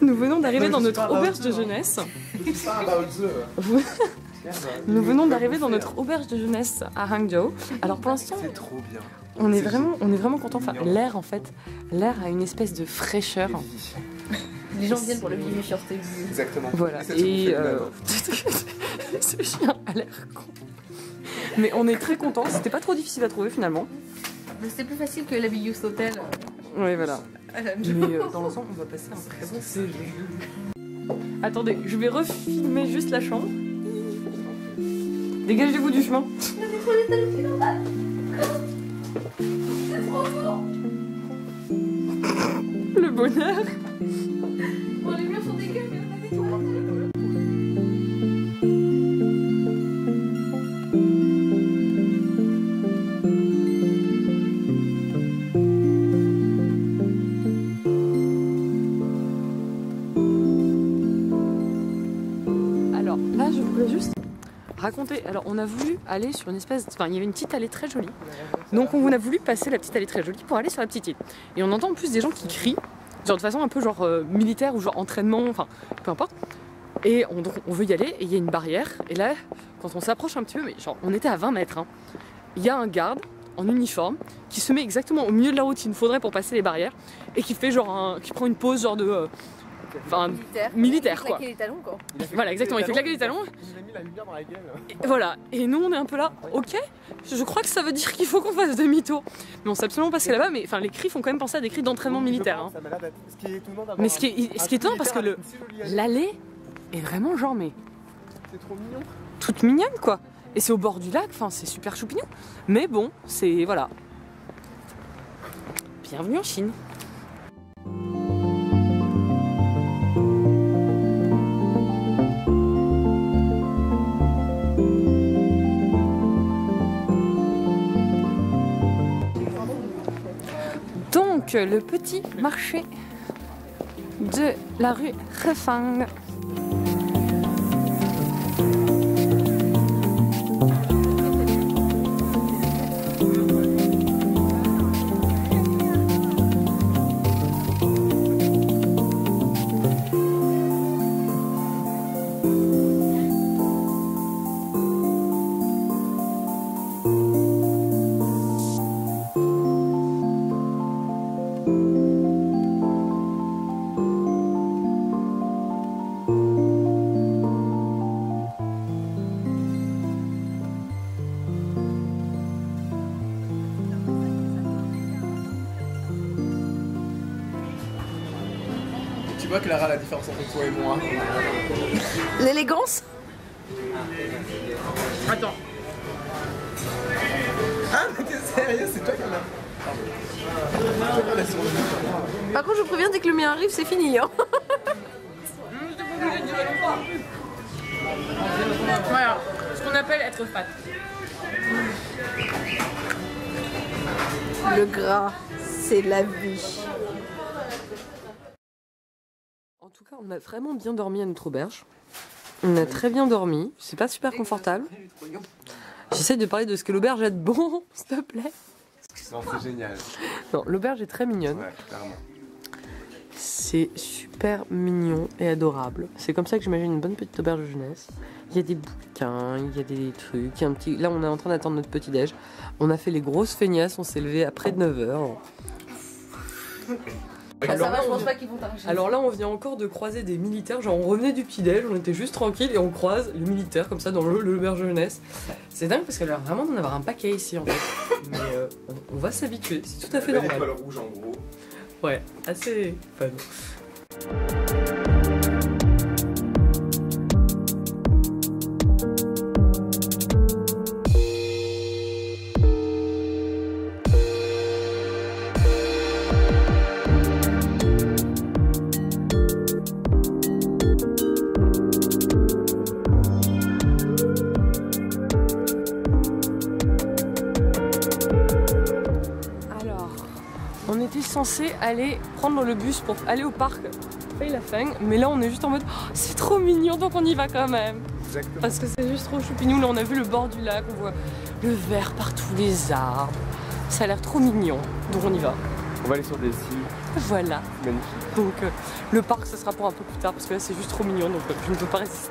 Nous venons d'arriver dans notre auberge de jeunesse. Nous venons d'arriver dans notre auberge de jeunesse à Hangzhou. Alors pour l'instant, c'est trop bien. On est vraiment content. Enfin, l'air en fait, l'air a une espèce de fraîcheur. Les gens viennent pour le vivre. Exactement. Voilà. Et ce chien a l'air con. Mais on est très content. C'était pas trop difficile à trouver finalement. C'était plus facile que la Big Youth Hotel. Oui, voilà. Mais dans l'ensemble, on va passer un très bon séjour. Attendez, je vais refilmer juste la chambre. Dégagez-vous du chemin. Le bonheur. Bon, les murs sont dégueux, mais on a des toilettes. Alors là, je voulais juste raconter. Alors, on a voulu aller sur une espèce. Enfin, il y avait une petite allée très jolie. Donc, on a voulu passer la petite allée très jolie pour aller sur la petite île. Et on entend en plus des gens qui crient, genre de façon un peu genre militaire ou genre entraînement, enfin, peu importe. Et on veut y aller et il y a une barrière. Et là, quand on s'approche un petit peu, mais genre, on était à 20 mètres, hein, il y a un garde en uniforme qui se met exactement au milieu de la route qu'il nous faudrait pour passer les barrières et qui fait genre qui prend une pause genre de. Enfin, militaire quoi. Il fait claquer les talons quoi. Voilà, exactement, il fait claquer les talons. Il a mis la lumière dans la gueule. Et voilà, et nous on est un peu là, ok, je crois que ça veut dire qu'il faut qu'on fasse demi-tour. Mais on sait absolument pas ce qu'il y a là-bas, mais enfin les cris font quand même penser à des cris d'entraînement militaire. Hein. Mais ce qui est étonnant parce que l'allée est vraiment genre mais. C'est trop mignon. Toute mignonne quoi. Et c'est au bord du lac, enfin c'est super choupignon. Mais bon, c'est voilà. Bienvenue en Chine. Donc le petit marché de la rue Hefang. Tu vois Clara la différence entre toi et moi. L'élégance. Attends. Ah mais t'es sérieux, c'est toi qui en as. Par contre je vous préviens, dès que le mien arrive c'est fini hein. Voilà, ce qu'on appelle être fat. Le gras, c'est la vie. En tout cas, on a vraiment bien dormi à notre auberge. On a très bien dormi, c'est pas super confortable. J'essaie de parler de ce que l'auberge a de bon, s'il te plaît. Non, c'est génial. Non, l'auberge est très mignonne. Ouais, clairement. C'est super mignon et adorable. C'est comme ça que j'imagine une bonne petite auberge de jeunesse. Il y a des bouquins, il y a des trucs, il y a un petit... Là, on est en train d'attendre notre petit-déj. On a fait les grosses feignasses, on s'est levé après 9h. Alors là, on vient encore de croiser des militaires. Genre, on revenait du petit-déj, on était juste tranquille et on croise les militaires comme ça dans l'auberge de jeunesse. C'est dingue parce qu'elle a l'air vraiment d'en avoir un paquet ici en fait. Mais on va s'habituer, c'est tout à fait normal. L'étoile rouge en gros. Ouais, assez fun. On était censé aller prendre le bus pour aller au parc Feilafeng, mais là on est juste en mode oh, c'est trop mignon donc on y va quand même. Exactement. Parce que c'est juste trop choupignou, là on a vu le bord du lac, on voit le vert partout, les arbres, ça a l'air trop mignon, donc on y va. va aller sur des îles. Voilà. Magnifique. Donc le parc, ce sera pour un peu plus tard parce que là c'est juste trop mignon, donc je ne peux pas résister.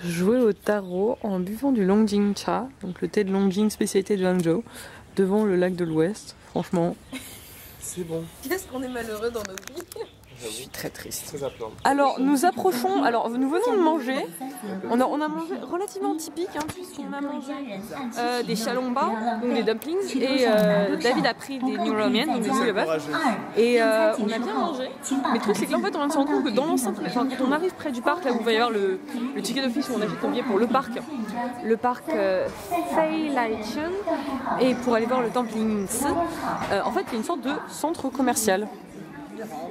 Jouer au tarot en buvant du Longjing Cha, donc le thé de Longjing spécialité de Hangzhou, devant le lac de l'Ouest. Franchement, C'est bon. Qu'est-ce qu'on est malheureux dans nos vies. je suis très triste. Très à plaindre. Alors nous approchons, alors nous venons de manger, on a mangé relativement typique hein, puisqu'on a mangé des chalomba, donc des dumplings, et David a pris des new ramen, donc des boules de bœuf, et on a bien mangé, mais le truc c'est que là en fait on vient de se rendre compte que dans l'enceinte, enfin quand on arrive près du parc, là où il va y avoir le ticket d'office où on achète un billet pour le parc Fei Laichun, et pour aller voir le dumpling, en fait il y a une sorte de centre commercial.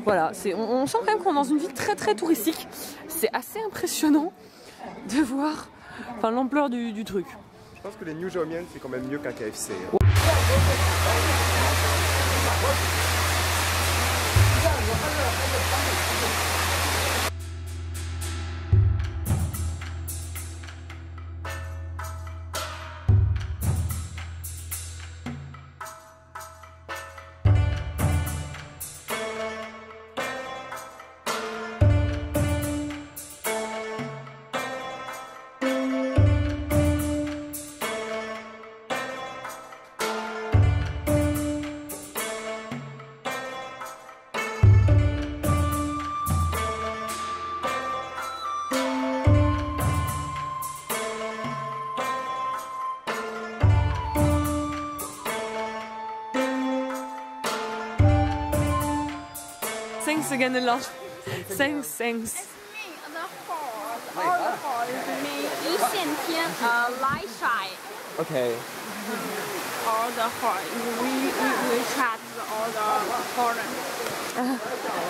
Voilà, on sent quand même qu'on est dans une ville très très touristique. C'est assez impressionnant de voir l'ampleur du truc. Je pense que les New Jomian c'est quand même mieux qu'un KFC. Thanks again a lot. Thanks. All the hall is me 一线天 light shine. Okay. All the hall we chat all the foreign.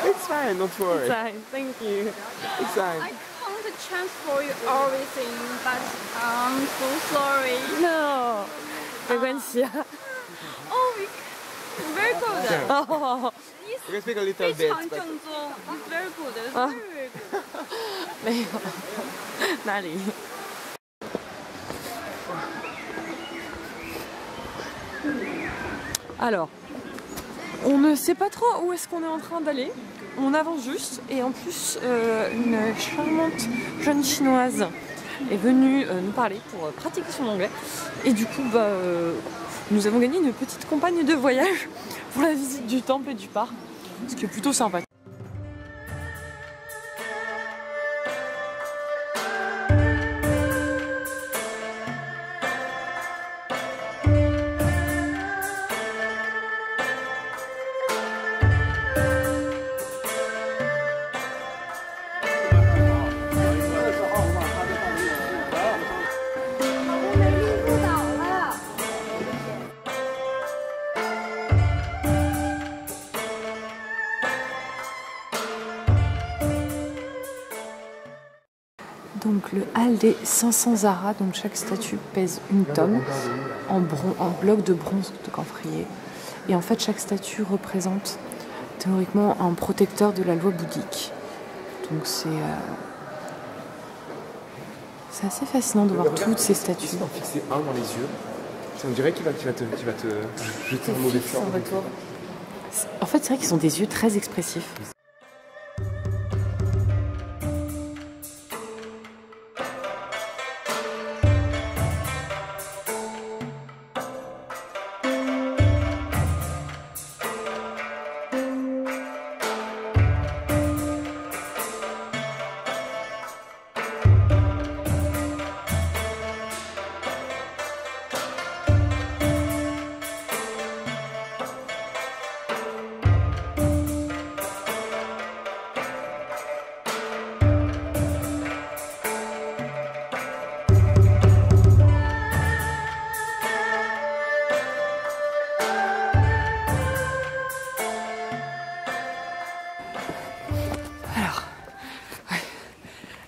It's fine, don't worry. Thank you. It's fine. I can't transfer you everything, but I'm so sorry. No, 没关系啊。 Oh, very good. Oh, You can speak a little 非 bit. 常 But... 正宗 very good, very good. 没有，哪里？ Alors, on ne sait pas trop où est-ce qu'on est en train d'aller. On avance juste et en plus une charmante jeune chinoise est venue nous parler pour pratiquer son anglais. Et du coup, nous avons gagné une petite compagne de voyage pour la visite du temple et du parc, ce qui est plutôt sympa. Donc le hall des 500 Zara, donc chaque statue pèse 1 tonne en bloc de bronze de camphrier. Et en fait chaque statue représente théoriquement un protecteur de la loi bouddhique. Donc c'est assez fascinant de voir toutes ces statues. Si on fixait un dans les yeux, on dirait qu'il va te jeter un mauvais sort. En fait c'est vrai qu'ils ont des yeux très expressifs.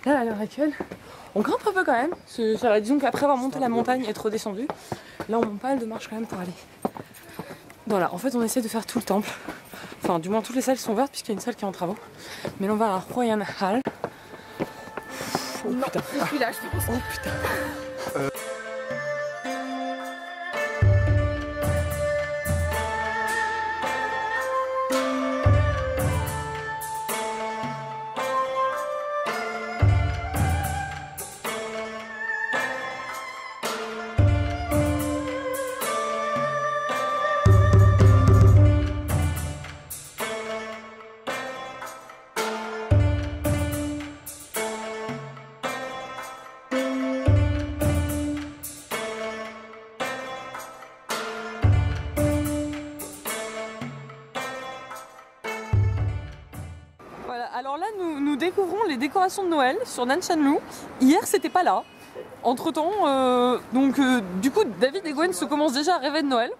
Là, à l'heure actuelle, on grimpe un peu quand même. Disons qu'après avoir monté la montagne et être redescendu, là on monte pas mal de marche quand même pour aller. Voilà, en fait on essaie de faire tout le temple. Enfin, du moins toutes les salles sont ouvertes puisqu'il y a une salle qui est en travaux. Mais là on va à Royan Hall. Oh putain. Je suis là, je pense. Oh putain. Alors là, nous découvrons les décorations de Noël sur Nanshanlu. Hier, c'était pas là. Entre temps, du coup, David et Gwen se commencent déjà à rêver de Noël.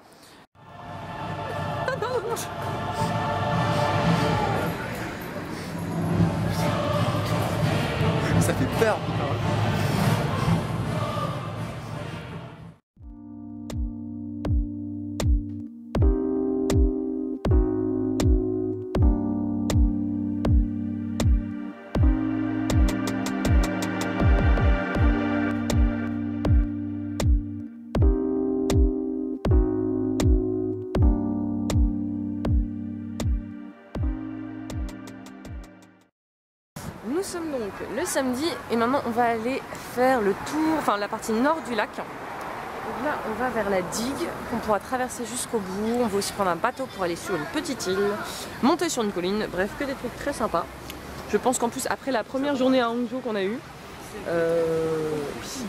Ça fait peur. Nous sommes donc le samedi et maintenant on va aller faire le tour, enfin la partie nord du lac. Donc là on va vers la digue qu'on pourra traverser jusqu'au bout. On va aussi prendre un bateau pour aller sur une petite île, monter sur une colline, bref que des trucs très sympas. Je pense qu'en plus après la première journée à Hangzhou qu'on a eue,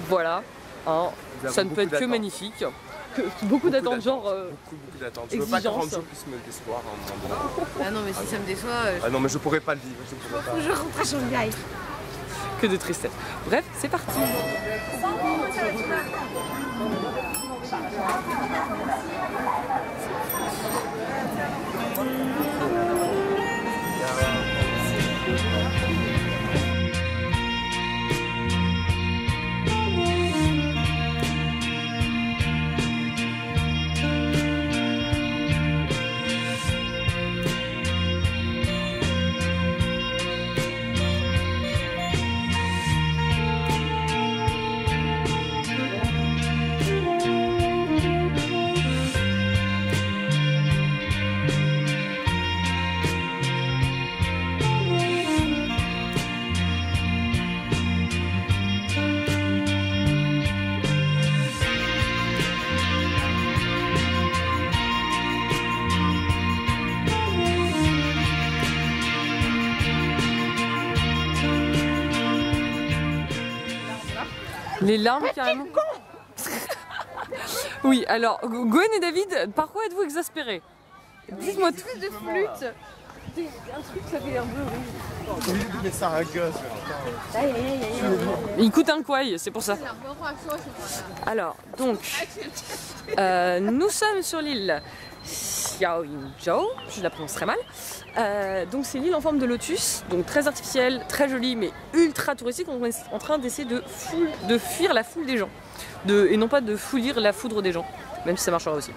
voilà, hein, ça ne peut être que magnifique. Beaucoup d'attentes, genre beaucoup d'attentes. Je veux exigence. pas que Hangzhou puisse me décevoir à un moment donné. Ah non, mais si ça me déçoit, Ah non, mais je pourrais pas le vivre. je rentre à Shanghai. que de tristesse. Bref, c'est parti. Les larmes carrément. Oui, alors Gwen et David, par quoi êtes-vous exaspérés? Dites-moi tout. De flûte. Un truc ça fait un peu rire. Mais ça un gosse. Il coûte un couaille, c'est pour ça. Alors, donc, nous sommes sur l'île Xiaoyinzhou, je la prononce très mal. Donc c'est l'île en forme de lotus, donc très artificielle, très jolie, mais ultra touristique. On est en train d'essayer de fuir la foule des gens, et non pas de foulir la foudre des gens, même si ça marchera aussi.